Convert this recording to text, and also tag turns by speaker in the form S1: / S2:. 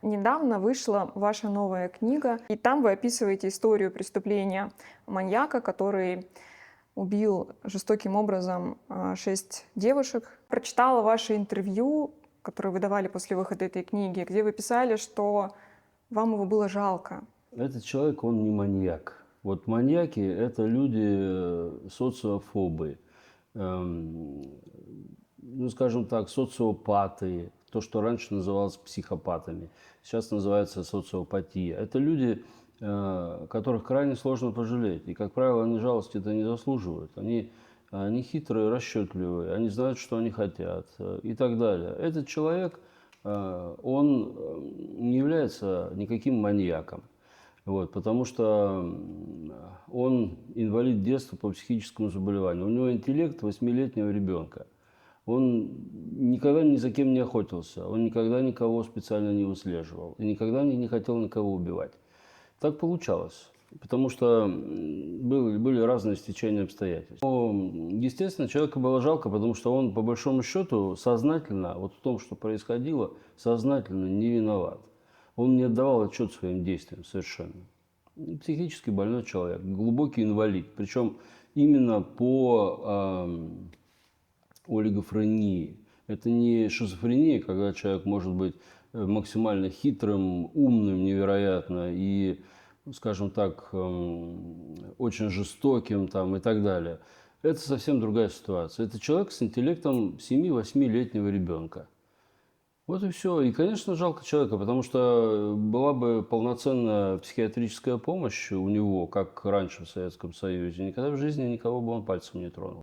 S1: Недавно вышла ваша новая книга, и там вы описываете историю преступления маньяка, который убил жестоким образом 6 девушек. Прочитала ваше интервью, которое вы давали после выхода этой книги, где вы писали, что вам его было жалко.
S2: Этот человек, он не маньяк. Вот маньяки – это люди социофобы, эм, ну, скажем так, социопаты, то, что раньше называлось психопатами, сейчас называется социопатия. Это люди, которых крайне сложно пожалеть. И, как правило, они жалости-то не заслуживают. Они хитрые, расчетливые, они знают, что они хотят и так далее. Этот человек, он не является никаким маньяком. Вот, потому что он инвалид детства по психическому заболеванию. У него интеллект 8-летнего ребенка. Он никогда ни за кем не охотился, он никогда никого специально не выслеживал и никогда не хотел никого убивать. Так получалось, потому что были разные стечения обстоятельств. Но, естественно, человека было жалко, потому что он, по большому счету, сознательно, вот в том, что происходило, сознательно не виноват. Он не отдавал отчет своим действиям совершенно. Психически больной человек, глубокий инвалид. Причем именно по олигофрении. Это не шизофрения, когда человек может быть максимально хитрым, умным невероятно и, скажем так, очень жестоким там, и так далее. Это совсем другая ситуация. Это человек с интеллектом 7-8-летнего ребенка. Вот и все. И, конечно, жалко человека, потому что была бы полноценная психиатрическая помощь у него, как раньше в Советском Союзе, никогда в жизни никого бы он пальцем не тронул.